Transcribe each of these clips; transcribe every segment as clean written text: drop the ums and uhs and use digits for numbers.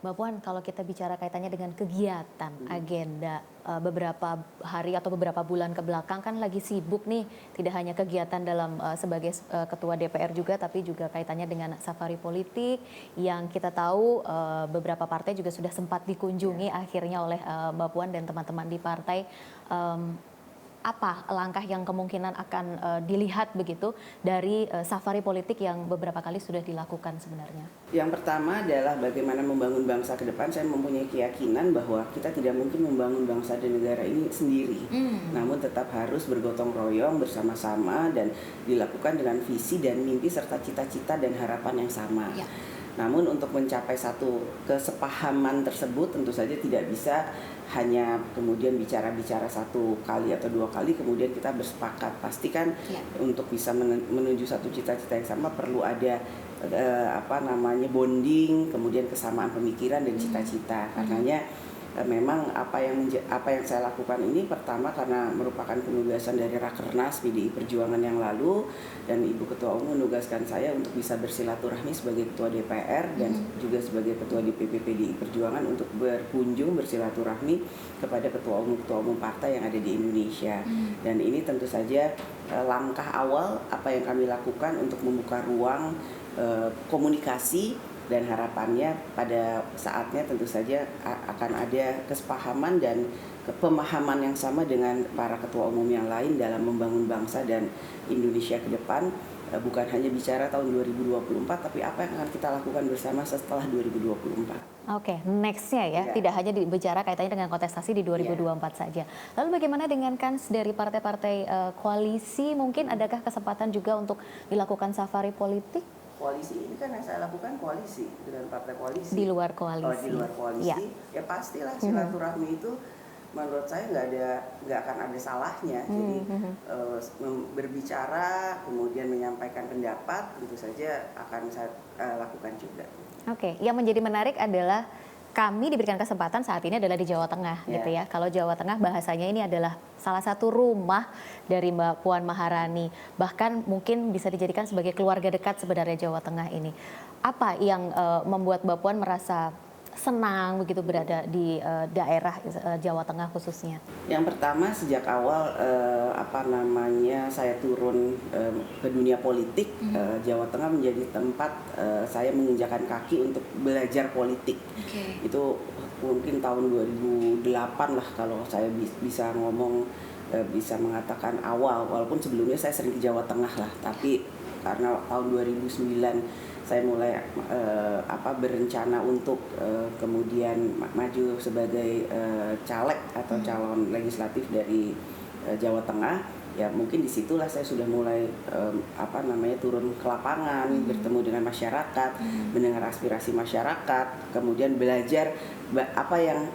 Mbak Puan, kalau kita bicara kaitannya dengan kegiatan, agenda beberapa hari atau beberapa bulan ke belakang kan lagi sibuk nih, tidak hanya kegiatan dalam sebagai ketua DPR juga, tapi juga kaitannya dengan safari politik yang kita tahu beberapa partai juga sudah sempat dikunjungi akhirnya oleh Mbak Puan dan teman-teman di partai. Em, apa langkah yang kemungkinan akan dilihat begitu dari safari politik yang beberapa kali sudah dilakukan sebenarnya? Yang pertama adalah bagaimana membangun bangsa ke depan. Saya mempunyai keyakinan bahwa kita tidak mungkin membangun bangsa dan negara ini sendiri. Namun tetap harus bergotong royong bersama-sama dan dilakukan dengan visi dan mimpi serta cita-cita dan harapan yang sama. Ya. Namun untuk mencapai satu kesepahaman tersebut tentu saja tidak bisa hanya kemudian bicara-bicara satu kali atau dua kali kemudian kita bersepakat. Pastikan untuk bisa menuju satu cita-cita yang sama perlu ada bonding, kemudian kesamaan pemikiran dan cita-cita. Karenanya memang apa yang saya lakukan ini pertama karena merupakan penugasan dari Rakernas PDI Perjuangan yang lalu, dan Ibu Ketua Umum menugaskan saya untuk bisa bersilaturahmi sebagai Ketua DPR dan juga sebagai Ketua DPP PDI Perjuangan untuk berkunjung bersilaturahmi kepada Ketua Umum partai yang ada di Indonesia. Dan ini tentu saja langkah awal apa yang kami lakukan untuk membuka ruang komunikasi, dan harapannya pada saatnya tentu saja akan ada kesepahaman dan pemahaman yang sama dengan para ketua umum yang lain dalam membangun bangsa dan Indonesia ke depan. Bukan hanya bicara tahun 2024, tapi apa yang akan kita lakukan bersama setelah 2024. Oke, next-nya ya, tidak hanya bicara kaitannya dengan kontestasi di 2024 saja. Lalu bagaimana dengan kans dari partai-partai koalisi? Mungkin adakah kesempatan juga untuk dilakukan safari politik? Koalisi ini kan yang saya lakukan koalisi dengan partai koalisi. Di luar koalisi. Kalau di luar koalisi, ya pastilah silaturahmi itu menurut saya nggak akan ada salahnya. Jadi berbicara kemudian menyampaikan pendapat tentu saja akan saya lakukan juga. Oke, yang menjadi menarik adalah kami diberikan kesempatan saat ini adalah di Jawa Tengah gitu ya. Kalau Jawa Tengah bahasanya ini adalah salah satu rumah dari Mbak Puan Maharani. Bahkan mungkin bisa dijadikan sebagai keluarga dekat sebenarnya Jawa Tengah ini. Apa yang membuat Mbak Puan merasa senang begitu berada di daerah Jawa Tengah khususnya? Yang pertama sejak awal saya turun ke dunia politik, Jawa Tengah menjadi tempat saya menginjakan kaki untuk belajar politik. Itu mungkin tahun 2008 lah kalau saya bisa ngomong, bisa mengatakan awal, walaupun sebelumnya saya sering ke Jawa Tengah lah, tapi karena tahun 2009 saya mulai berencana untuk kemudian maju sebagai caleg atau calon legislatif dari Jawa Tengah. Ya mungkin disitulah saya sudah mulai turun ke lapangan, bertemu dengan masyarakat, mendengar aspirasi masyarakat, kemudian belajar apa yang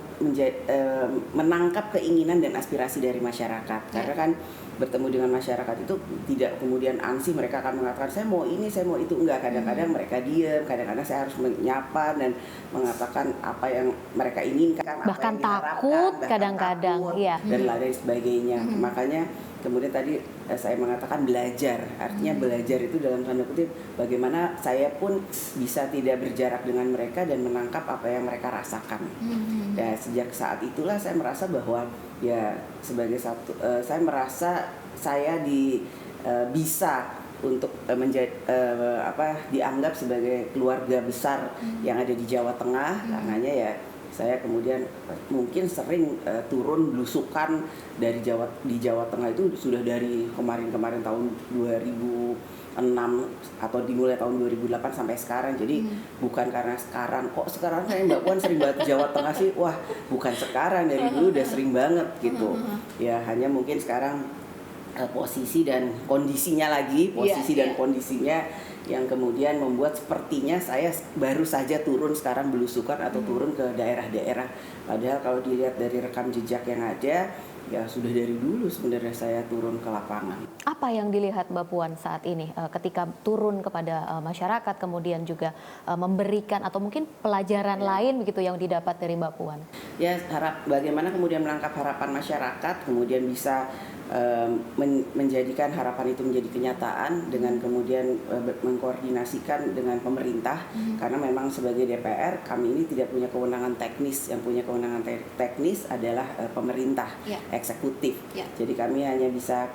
menangkap keinginan dan aspirasi dari masyarakat. Karena kan bertemu dengan masyarakat itu tidak kemudian ansih, mereka akan mengatakan saya mau ini, saya mau itu, enggak. Kadang-kadang mereka diam, kadang-kadang saya harus menyapa dan mengatakan apa yang mereka inginkan, bahkan takut kadang-kadang, dan lain sebagainya. Makanya kemudian tadi saya mengatakan belajar, artinya belajar itu dalam tanda kutip bagaimana saya pun bisa tidak berjarak dengan mereka dan menangkap apa yang mereka rasakan. Ya sejak saat itulah saya merasa bahwa ya sebagai saya merasa saya bisa untuk dianggap sebagai keluarga besar yang ada di Jawa Tengah. Karenanya ya saya kemudian mungkin sering turun belusukan di Jawa Tengah itu sudah dari kemarin tahun 2006 atau dimulai tahun 2008 sampai sekarang. Jadi bukan karena sekarang saya Mbak Puan sering banget ke Jawa Tengah sih. Wah, bukan sekarang, dari dulu udah sering banget gitu. Ya hanya mungkin sekarang posisi dan kondisinya yang kemudian membuat sepertinya saya baru saja turun sekarang belusukan atau turun ke daerah-daerah. Padahal kalau dilihat dari rekam jejak yang ada, ya sudah dari dulu sebenarnya saya turun ke lapangan. Apa yang dilihat Mbak Puan saat ini ketika turun kepada masyarakat, kemudian juga memberikan atau mungkin pelajaran lain begitu yang didapat dari Mbak Puan? Ya bagaimana kemudian menangkap harapan masyarakat, kemudian bisa menjadikan harapan itu menjadi kenyataan dengan kemudian mengkoordinasikan dengan pemerintah, karena memang sebagai DPR kami ini tidak punya kewenangan teknis, yang punya kewenangan teknis adalah pemerintah, eksekutif. Jadi kami hanya bisa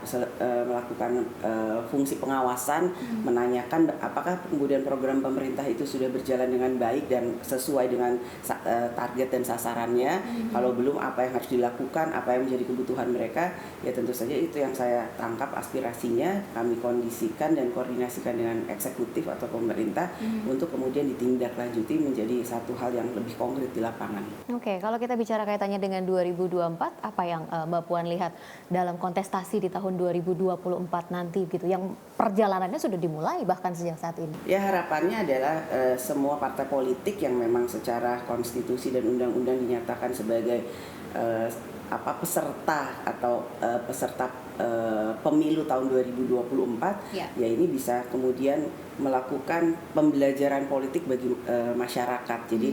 melakukan fungsi pengawasan, menanyakan apakah kemudian program pemerintah itu sudah berjalan dengan baik dan sesuai dengan target dan sasarannya. Kalau belum, apa yang harus dilakukan, apa yang menjadi kebutuhan mereka, ya tentu saja itu yang saya tangkap aspirasinya, kami kondisikan dan koordinasikan dengan eksekutif atau pemerintah untuk kemudian ditindaklanjuti menjadi satu hal yang lebih konkret di lapangan. Oke, kalau kita bicara kaitannya dengan 2024, apa yang Mbak Puan lihat dalam kontestasi di tahun 2024 nanti gitu, yang perjalanannya sudah dimulai bahkan sejak saat ini? Ya, harapannya adalah semua partai politik yang memang secara konstitusi dan undang-undang dinyatakan sebagai peserta atau peserta pemilu tahun 2024, ya ini bisa kemudian melakukan pembelajaran politik bagi masyarakat. Jadi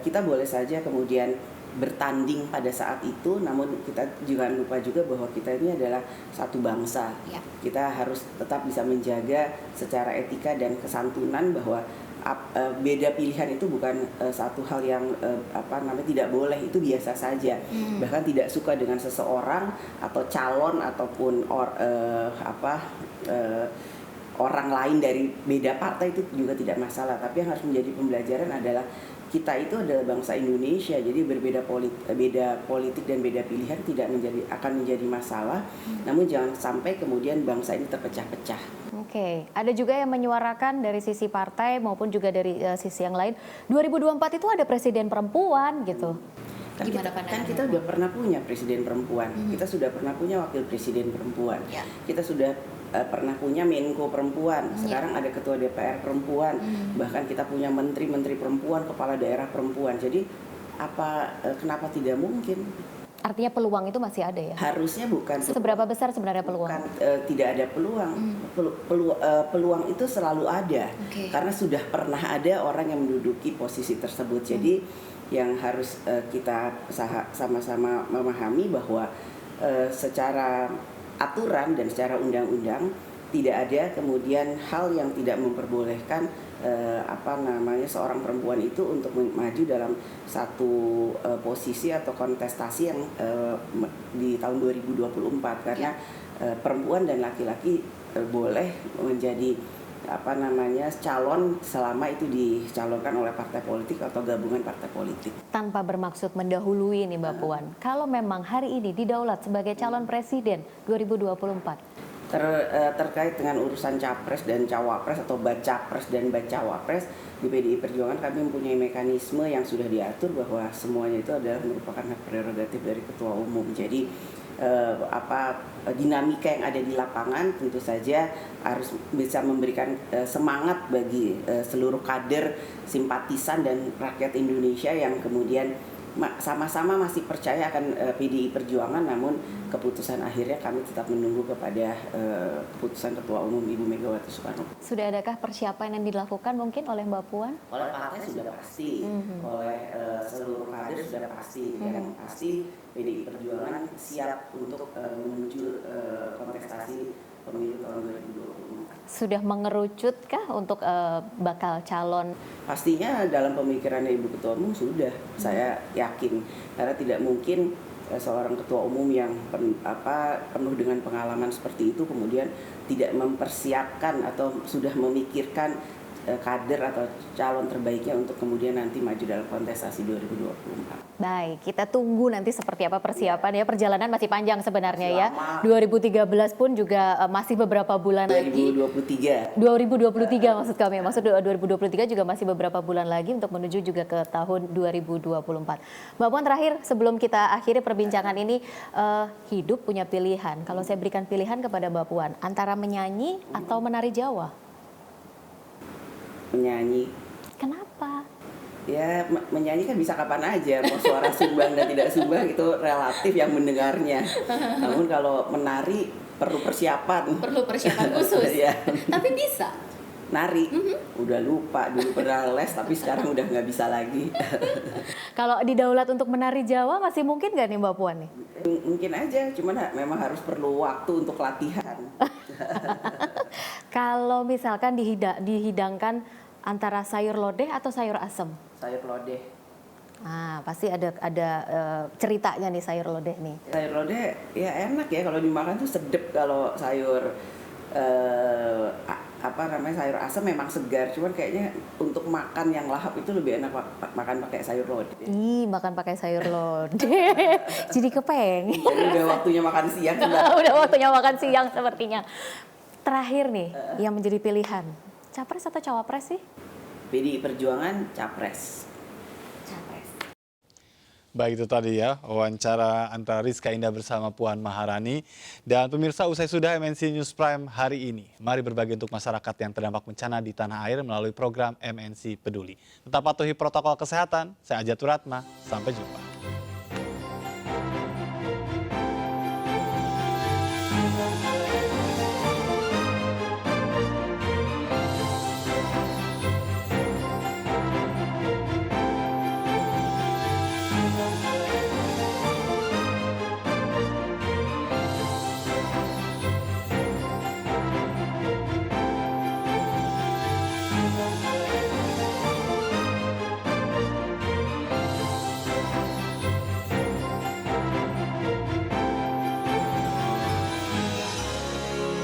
kita boleh saja kemudian bertanding pada saat itu, namun kita jangan lupa juga bahwa kita ini adalah satu bangsa. Kita harus tetap bisa menjaga secara etika dan kesantunan bahwa beda pilihan itu bukan satu hal yang tidak boleh, itu biasa saja. Bahkan tidak suka dengan seseorang atau calon ataupun orang lain dari beda partai itu juga tidak masalah. Tapi yang harus menjadi pembelajaran adalah kita itu adalah bangsa Indonesia, jadi beda politik dan beda pilihan akan menjadi masalah. Namun jangan sampai kemudian bangsa ini terpecah-pecah. Oke, ada juga yang menyuarakan dari sisi partai maupun juga dari sisi yang lain, 2024 itu ada presiden perempuan gitu. Gimana pandangannya? Kan kita sudah pernah punya presiden perempuan, kita sudah pernah punya wakil presiden perempuan, kita sudah pernah punya Menko perempuan, sekarang ada ketua DPR perempuan, bahkan kita punya menteri-menteri perempuan, kepala daerah perempuan. Jadi kenapa tidak mungkin? Artinya peluang itu masih ada ya? Harusnya bukan. Seberapa besar sebenarnya peluang? Bukan, tidak ada peluang. Peluang itu selalu ada, karena sudah pernah ada orang yang menduduki posisi tersebut. Jadi yang harus kita sama-sama memahami bahwa secara aturan dan secara undang-undang tidak ada kemudian hal yang tidak memperbolehkan seorang perempuan itu untuk maju dalam satu posisi atau kontestasi yang di tahun 2024, karena perempuan dan laki-laki boleh menjadi calon selama itu dicalonkan oleh partai politik atau gabungan partai politik. Tanpa bermaksud mendahului nih Mbak Puan, kalau memang hari ini didaulat sebagai calon presiden 2024, terkait dengan urusan capres dan cawapres atau bacapres dan bacawapres, di PDI Perjuangan kami mempunyai mekanisme yang sudah diatur bahwa semuanya itu adalah merupakan hak prerogatif dari ketua umum. Jadi dinamika yang ada di lapangan tentu saja harus bisa memberikan semangat bagi seluruh kader, simpatisan dan rakyat Indonesia yang kemudian sama-sama masih percaya akan PDI Perjuangan, namun keputusan akhirnya kami tetap menunggu kepada keputusan Ketua Umum Ibu Megawati Soekarno. Sudah adakah persiapan yang dilakukan mungkin oleh Mbak Puan? Oleh partai sudah pasti, oleh seluruh kader sudah pasti, yang pasti PDI Perjuangan siap untuk menuju kontestasi pemilu tahun 2024. Sudah mengerucutkah untuk bakal calon? Pastinya dalam pemikirannya Ibu Ketua Umum sudah, saya yakin, karena tidak mungkin seorang ketua umum yang penuh dengan pengalaman seperti itu kemudian tidak mempersiapkan atau sudah memikirkan kader atau calon terbaiknya untuk kemudian nanti maju dalam kontestasi 2024. Baik, kita tunggu nanti seperti apa persiapan ya. Perjalanan masih panjang sebenarnya ya. 2013 pun juga masih beberapa bulan 2023. 2023 maksud kami. Maksud 2023 juga masih beberapa bulan lagi untuk menuju juga ke tahun 2024. Mbak Puan, terakhir sebelum kita akhiri perbincangan ini, hidup punya pilihan. Kalau saya berikan pilihan kepada Mbak Puan, antara menyanyi atau menari Jawa? Menyanyi. Kenapa? Ya, menyanyi kan bisa kapan aja, mau suara sumbang dan tidak sumbang itu relatif yang mendengarnya. Namun kalau menari perlu persiapan. Perlu persiapan khusus. Ya. Tapi bisa. nari. Udah lupa, dulu pernah les tapi sekarang udah nggak bisa lagi. Kalau didaulat untuk menari Jawa masih mungkin nggak nih Mbak Puan nih? Mungkin aja, cuman memang harus perlu waktu untuk latihan. Kalau misalkan dihidangkan antara sayur lodeh atau sayur asem? Sayur lodeh. Ah, pasti ada ceritanya nih sayur lodeh nih. Sayur lodeh ya enak ya kalau dimakan tuh sedep. Kalau sayur sayur asam memang segar, cuman kayaknya untuk makan yang lahap itu lebih enak makan pakai sayur lodeh. Ih, makan pakai sayur lodeh. Jadi kepengen. Jadi udah waktunya makan siang. Udah waktunya makan siang sepertinya. Terakhir nih, yang menjadi pilihan, capres atau cawapres sih? PDI Perjuangan capres. Baik, itu tadi ya wawancara antara Rizka Indah bersama Puan Maharani. Dan pemirsa, usai sudah MNC News Prime hari ini. Mari berbagi untuk masyarakat yang terdampak bencana di tanah air melalui program MNC Peduli. Tetap patuhi protokol kesehatan. Saya Ajat Turatma, sampai jumpa.